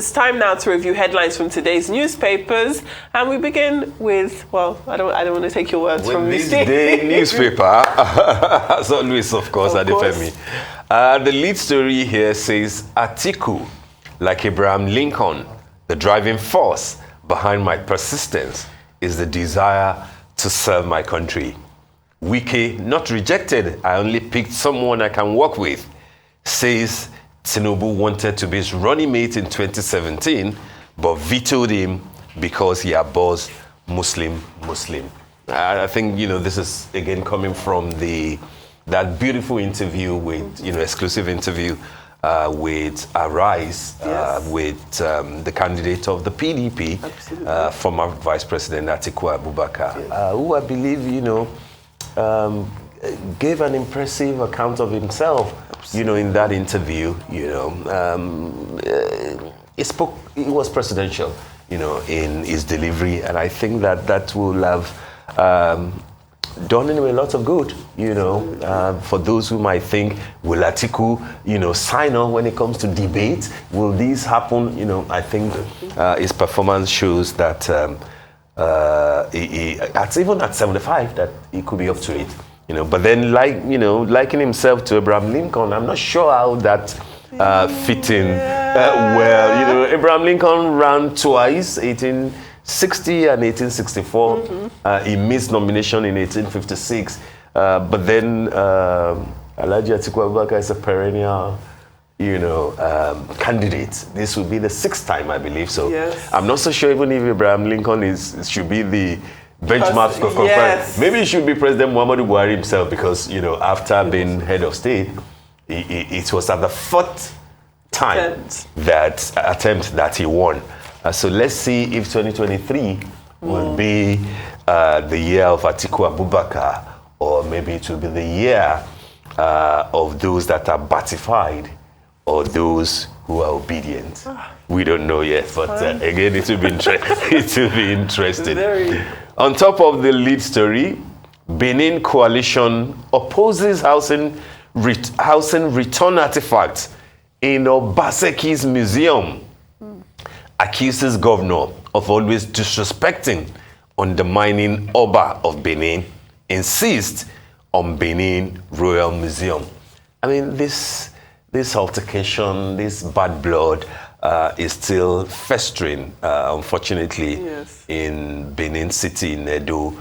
is time now to review headlines from today's newspapers, and we begin with, well, I don't want to take your words from me. This day newspaper, as always, of course, Adefemi. The lead story here says, Atiku, like Abraham Lincoln, the driving force behind my persistence is the desire to serve my country. Wike, not rejected, I only picked someone I can work with, says Tinubu wanted to be his running mate in 2017, but vetoed him because he abhors Muslim. I think, this is, again, coming from that beautiful interview with, exclusive interview with Arise, yes. with the candidate of the PDP, former Vice President Atiku Abubakar, yes. Who I believe, gave an impressive account of himself, in that interview. He was presidential, in his delivery, and I think that will have done him a lot of good, for those who might think, will Atiku, sign on when it comes to debate? Will this happen? I think his performance shows that even at 75, that he could be up to it. But then, liking himself to Abraham Lincoln, I'm not sure how that fit in well. Abraham Lincoln ran twice, 1860 and 1864. He missed nomination in 1856. But then Alhaji Atiku Abubakar is a perennial, candidate. This will be the 6th time, I believe. So yes. I'm not so sure even if Abraham Lincoln should be the benchmark for conference. Yes. Maybe it should be President Muhammadu Buhari himself, because after being head of state, it was at the 4th time that he won. So let's see if 2023 will be the year of Atiku Abubakar, or maybe it will be the year of those that are batified, or those who are obedient. We don't know yet, but again, it will be interesting. On top of the lead story, Benin coalition opposes housing return artifacts in Obaseki's museum. Accuses governor of always disrespecting, undermining Oba of Benin. Insists on Benin Royal Museum. I mean, this altercation, this bad blood is still festering, unfortunately, yes. in Benin City, in Edo,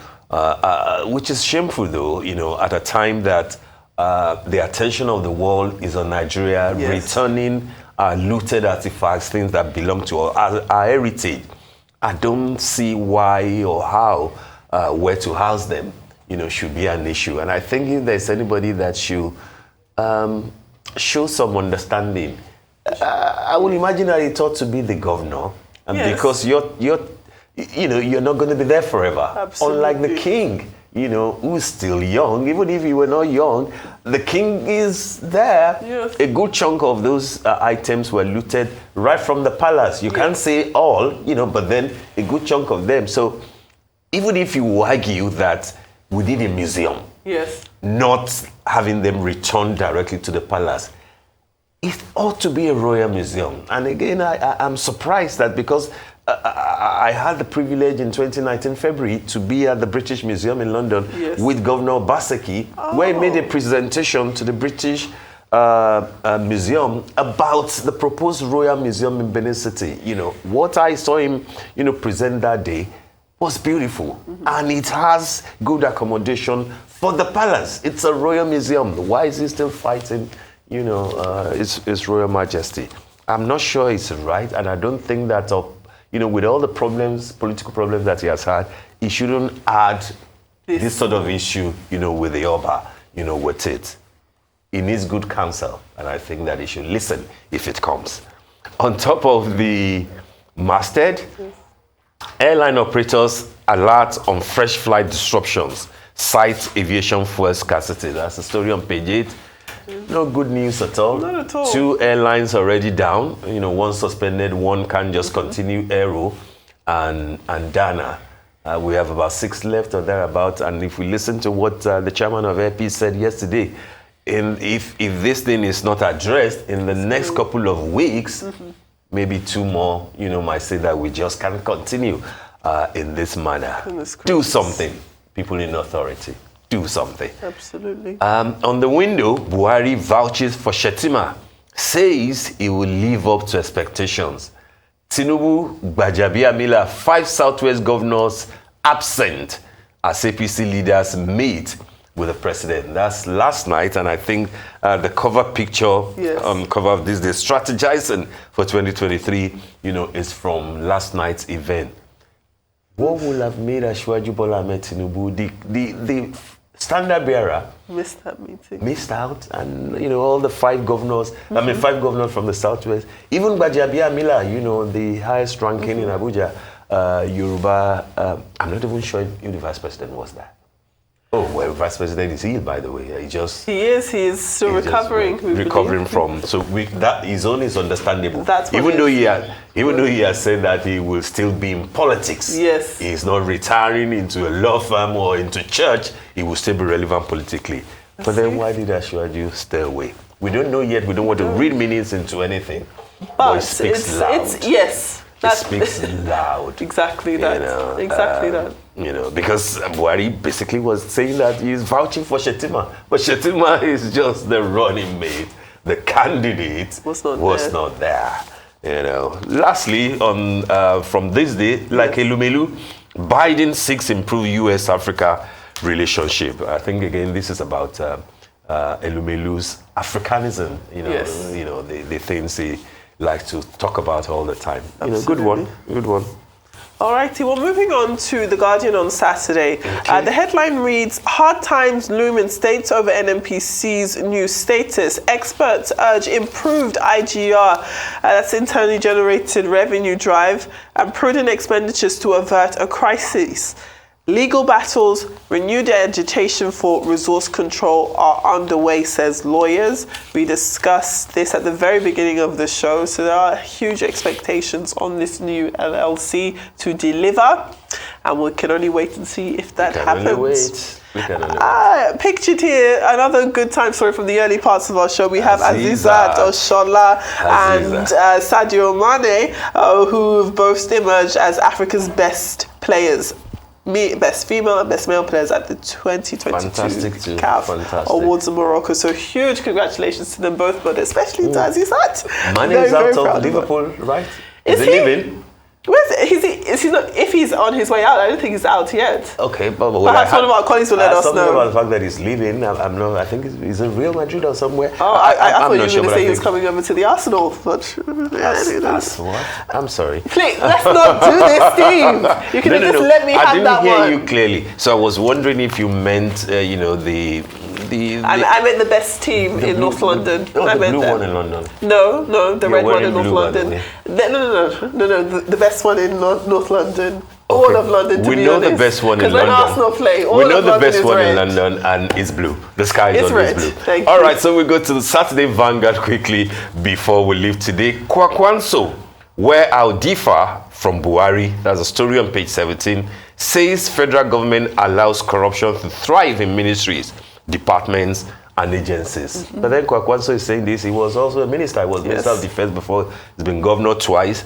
which is shameful, though, at a time that the attention of the world is on Nigeria, yes. returning looted artifacts, things that belong to our heritage. I don't see why or how where to house them, should be an issue. And I think if there's anybody that should show some understanding, I would imagine that it ought to be the governor, and yes. because you're not going to be there forever. Absolutely. Unlike the king, who's still young. Even if you were not young, the king is there. Yes. A good chunk of those items were looted right from the palace. You can't say all, but then a good chunk of them. So even if you argue that we need a museum, yes. not having them returned directly to the palace, it ought to be a royal museum. And again, I'm surprised that, because I had the privilege in 2019 February to be at the British Museum in London, yes. with Governor Obaseki, where he made a presentation to the British Museum about the proposed Royal Museum in Benin City. What I saw him, present that day was beautiful. Mm-hmm. And it has good accommodation for the palace. It's a royal museum. Why is he still fighting, His Royal Majesty? I'm not sure it's right, and I don't think that with all the political problems that he has had, he shouldn't add this sort of issue, with the Oba, with it. He needs good counsel, and I think that he should listen if it comes. On top of the masthead, airline operators alert on fresh flight disruptions, cite aviation fuel scarcity. That's the story on page 8. No good news at all. Not at all. 2 airlines already down. One suspended, one can just continue. Aero and Dana. We have about 6 left or thereabout. And if we listen to what the chairman of AP said yesterday, if this thing is not addressed in the next couple of weeks, maybe 2 more, might say that we just can't continue in this manner. Do something, people in authority. Do something. Absolutely. On the window, Buhari vouches for Shettima, says he will live up to expectations. Tinubu, Gbajabiamila, 5 Southwest governors absent as APC leaders meet with the president. That's last night, and I think the cover picture on cover of this, the strategizing for 2023, is from last night's event. What would have made Asiwaju Bola Ahmed Tinubu, the standard bearer, missed that meeting? Missed out, and all the 5 governors. I mean, 5 governors from the Southwest. Even Gbajabiamila, the highest ranking in Abuja, Yoruba. I'm not even sure if the vice president was there. Oh, well, vice president is ill, by the way. He is. He's still recovering. Recovering from. So that his own is understandable. Even though he has said that he will still be in politics. Yes. He's not retiring into a law firm or into church. He will still be relevant politically. But then why did Asiwaju stay away? We don't know yet. We don't want to read meanings into anything. But it speaks loud. Yes. It speaks loud. Exactly that. Exactly that. Because Buhari basically was saying that he's vouching for Shettima. But Shettima is just the running mate. The candidate was not there. Lastly, from this day, like Elumelu, Biden seeks improve U.S.-Africa relationship. I think, again, this is about Elumelu's Africanism, the things he like to talk about all the time. Good one. All righty, well, moving on to The Guardian on Saturday. Okay. The headline reads, Hard times loom in states over NNPC's new status. Experts urge improved IGR, that's internally generated revenue drive, and prudent expenditures to avert a crisis. Legal battles, renewed agitation for resource control are underway, says lawyers. We discussed this at the very beginning of the show, so there are huge expectations on this new LLC to deliver, and we can only wait and see if that happens. Pictured here, another good time story from the early parts of our show. We have Azizat Oshola and Sadio Mane, who both emerged as Africa's best players. Best female and best male players at the 2022 CAF Awards in Morocco. So huge congratulations to them both, but especially to Azizat. Mane is out of Liverpool, right? Is he leaving? Is he not? If he's on his way out, I don't think he's out yet. Okay, but perhaps one of our colleagues will let us know. Something about the fact that he's leaving. I think he's in Real Madrid or somewhere. Oh, I thought you were going to say he was coming over to the Arsenal. But that's what? I'm sorry. Please, let's not do this, Steve. You can just let me have that one. I didn't hear you clearly, so I was wondering if you meant, I meant the best team in North London. I meant the blue one in London. No, the red one in North London. No, the best one in North London. Okay. All of London, to be honest. We know the best one in London. Because when Arsenal play, we know the best one in London, and it's blue. The sky is always blue. Thank you. All right, so we go to the Saturday Vanguard quickly before we leave today. Kwakwanso, where I'll differ from Buhari, that's a story on page 17, says federal government allows corruption to thrive in ministries, departments, and agencies. Mm-hmm. But then Kwakwanso is saying this. He was also a minister. He was Minister of Defense before. He's been governor twice.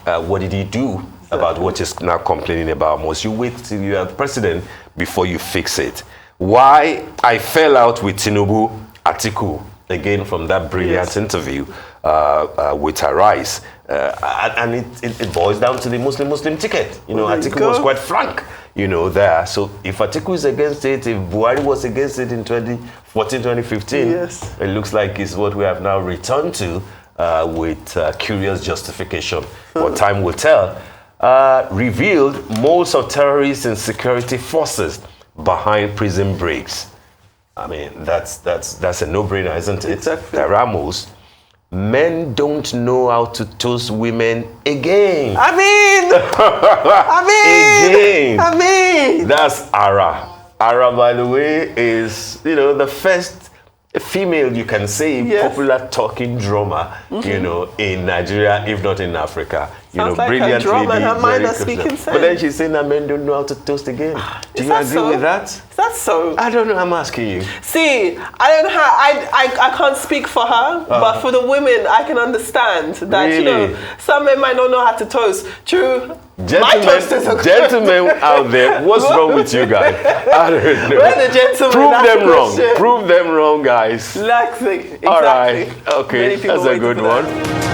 What did he do about what he's now complaining about? Must you wait till you are president before you fix it? Why I fell out with Tinubu, Atiku, again from that brilliant interview with Arise. And it boils down to the Muslim ticket. Atiku was quite frank, there. So if Atiku is against it, if Buhari was against it in 2014, 2015, it looks like it's what we have now returned to with curious justification. What time will tell. Revealed molds of terrorists and security forces behind prison breaks. I mean, that's a no-brainer, isn't it? Exactly. There are moles. Men don't know how to toast women again. I mean. That's Ara. Ara, by the way, is the first female, you can say, popular talking drummer, in Nigeria, if not in Africa. Sounds like brilliant her drum lady, and her mind very are speaking But sense. then she's saying that men don't know how to toast again. Do you agree with that? Is that so? I don't know. I'm asking you. See, I don't have. I can't speak for her, but for the women, I can understand that Really? some men might not know how to toast. True. My toasters are Gentlemen out there, what's wrong with you guys? I don't know. We're the gentlemen. Prove that's them the wrong. question. Prove them wrong, guys. Exactly. All right. Okay, Many people that's a waiting good for that. one.